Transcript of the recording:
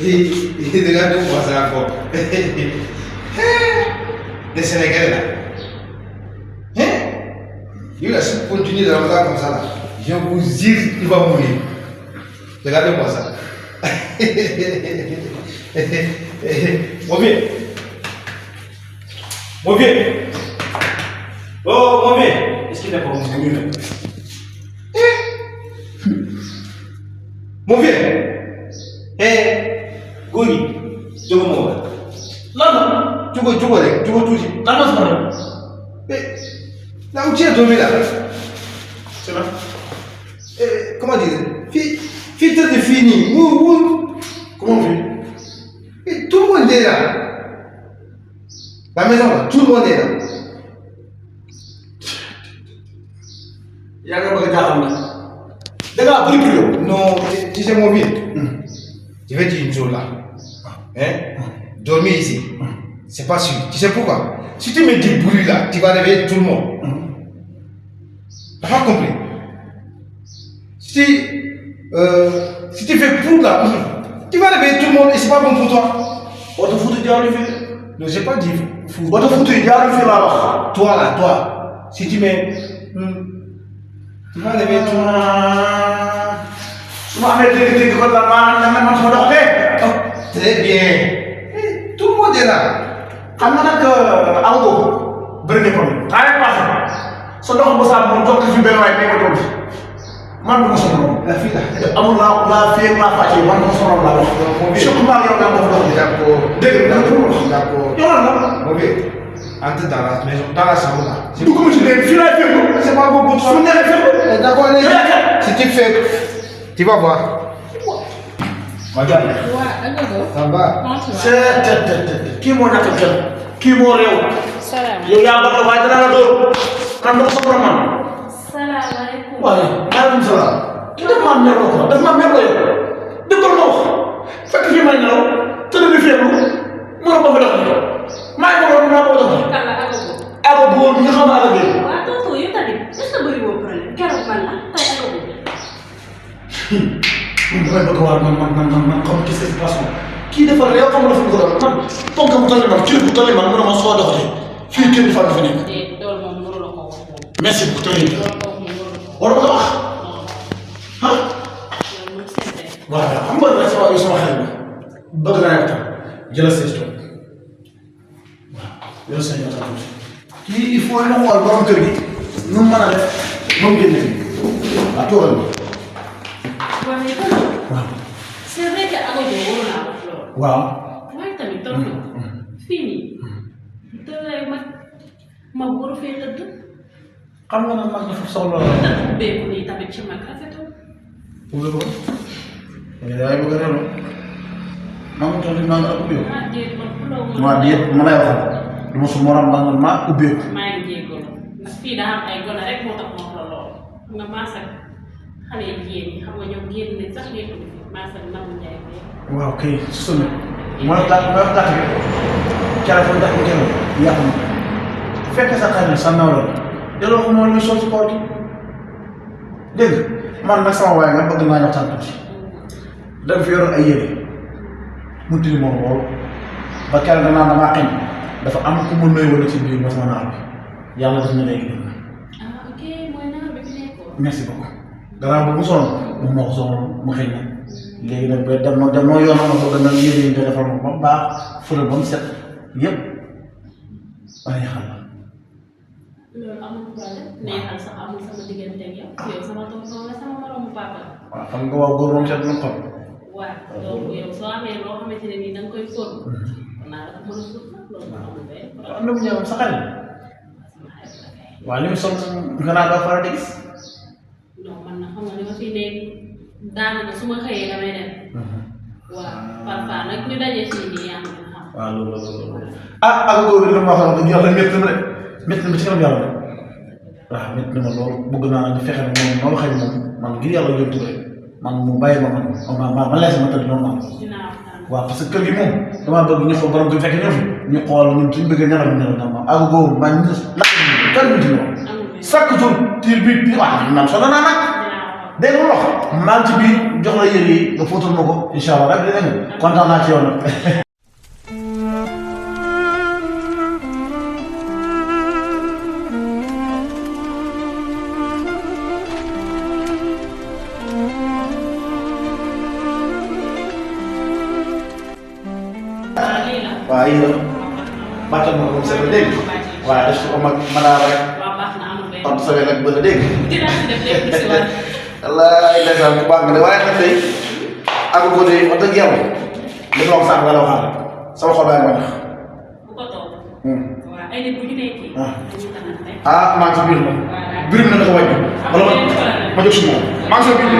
Regarde-moi ça encore. Les Sénégalais là. Hein? Il a su continuer de rentrer comme ça là. Je vous dire qu'il va mourir. Regardez-moi ça. Mon vieux. Mon vieux. Oh, mon vieux. Est-ce qu'il n'est pas mon vieux? Mon vieux. Goni. Je vous montre. Là, Tu vois tout. là, là, Là où tu es dormi là. c'est là. Comment dire? Filtre de fini. Comment on fait? Et tout le monde est là. La maison là, tout le monde est là. Il y a un peu de garde là. Déjà, pris plus haut. Non, tu sais mon vieux. Je vais dire une chose là. Hein? Dormir ici. C'est pas sûr. Tu sais pourquoi? Si tu mets du bruit là, tu vas réveiller tout le monde. T'as pas compris? Si tu fais pour là, tu vas réveiller tout le monde et c'est pas bon pour toi. On te fout de diable, Non, j'ai pas dit fou. on te fout de diable, là. Toi là, toi. Si tu mets. Tu vas réveiller tout le monde. Semua ambil diri kalau nama semua dokter. Très bien. Tout le monde est là. Kamu nak ke auto berhenti pun. Kaya pas. Sedang besar untuk ke film lain ni betul. Man bukan semua. La fille là. Amun la film la faci man bukan semua la. Syukur yang kamu dah. D'accord. D'accord. Yang mana? Mauvais. Entre dans la maison, dans la chambre là. Tu comme tu dis, film la film. C'est pas bon pour toi. Film la film. D'accord, allez. Si tu fais, tu vas voir. Regarde. Ça va. C'est qui mau nak kerja? Qui mau rew? Salam. Yow yaa bëgg waaye dana la dóor. Kan nga sa borom man. Salaamaaleykum. waaye maaleykum salaam. ki daf maa merloo ko daf maa merloo yow. dëggal ma wax. fekk fii may nelaw tëdd di feeblu mën a ko fi doxal. maa ngi ko naa ko doxal. Kan la Agogo. Agogo bi nga xam ne Agogo. waaw tonton yow tamit est-ce que bëri woo problème keroog man la tey Agogo. man damay bëgg a waar man comme qu'est-ce qui se passe kii dafa réew xam nga dafa bëgg a man ponk mu toll man kii bu toll man mu ne ma soo doxatee fii kenn fa fi nekk. loolu moom mënu la ko wax moom. merci beaucoup très bien. loolu moom mënu la ko war nga wax. ah. loolu moom c'est vrai. voilà xam nga nag sama xel bi bëgg naa yàq jëlal sa histoire waaw jëlal sa histoire kii il faut ñu xool borom kër gi nu mu mën a def ba mu génne waaw toogal ma. waaw mais tonton. waaw. c'est vrai que Agogo waroon naa wax loolu. waaw. waaye tamit tonton. fii nii. dangay ma waru fee tëdd. xam nga nag mag dafa soxla. ndax ubbeeku nii tamit ci mag rafetul. ubbe ko. yaa ngi bëgg a réew. maa ngi toll nii maa ngi ubbe ko. ah déet man ku loo mën. waaw déet ma lay waxal. du ma su morom maa maa ubbe ko. maa ngi jégalu ndax fii daa am ay gone rek moo tax ma wax la lool xam nga maas ak xale yi jigéen ñi xam nga ñoom génn nañ sax nekkuñu fi maas ak Nabou Ndiaye bi. waaw kay su ne mooy tax bi cara fa tax bi kenn yàqu na bu fekkee sa xarit sa naw la delloo ko moom ñu sol ci kaw gi dégg nga man nag sama waay nga bëgg naa waxtaan tuuti dama fi yoroon ay yére mu tili moom loolu ba keroog danaa damaa xañ dafa am ku mu nuyu wala ci biir ba sama naar bi yàlla def na léegi dégg nga ah ok mooy naar bi fi nekkoon. merci beaucoup gannaaw ba mu sonn moom moo ko sonn mu xëy na léegi nag ba dem noo yoonal ma bëgg nag yére yi nga defal ma ba mu baax fële ba mu set yëpp bàyyi xel la. loolu amul problème neexal sax amul sama diggante ak yow yow sama tonton la sama moromu papa la. waaw xam nga waaw góor moom seet na xam. waaw donc yow soo amee loo xamante ne nii da nga koy fóot. naa la ko mën a fóot nag loolu amul benn problème. waaw am na mu ñëw sa xarit. sama xarit la kay. waaw li mu sol nga naa doo faral di gis. non man na xam nga li ma fi nekk daanaka su ma xëyee damay dem. waaw parfois nag ñu daje fii nii yaa ngi xam. waaw loolu ah ak góor bi li ma wax dëgg yàlla métti na rek métti na ba ci kanam yàlla rek waaw métti na ma loolu bëgg naa nag fexe na moom ma waxee moom man ngir yàlla yóbbu rek man mu bàyyi ma ma lees ma tëdd noonu man dinaa waxtaan. waaw parce que kër gi moom damaa bëgg ñu xool borom bi fekk ñëw fi ñu xool ñun suñu bëggee ñaral ñu ne la ma ak góor man ñu lakk ñu kenn ñu ci ñëw chaque jour tiir bi waaw man sonn naa nag dégg nga wax maa ngi ci biir jox la yére yi nga fóotal ma ko incha allah rek dégg nga kontaan naa ci yow nag. waaw yéen a bàttal ma ko moom sa dégg waaw def si ko ma daal rek am sa wér ak bëgg a dégg. wallaay ndeysaan bu baax nga de waaye nag tey ak ko de wax dëgg yàlla li ma wax sànq nga la waxaat sama xol baa ngi ma ñax. ah maa ngi si biir moom biir mi na ko wàññi wala ma jóg si moom maa ngi si biir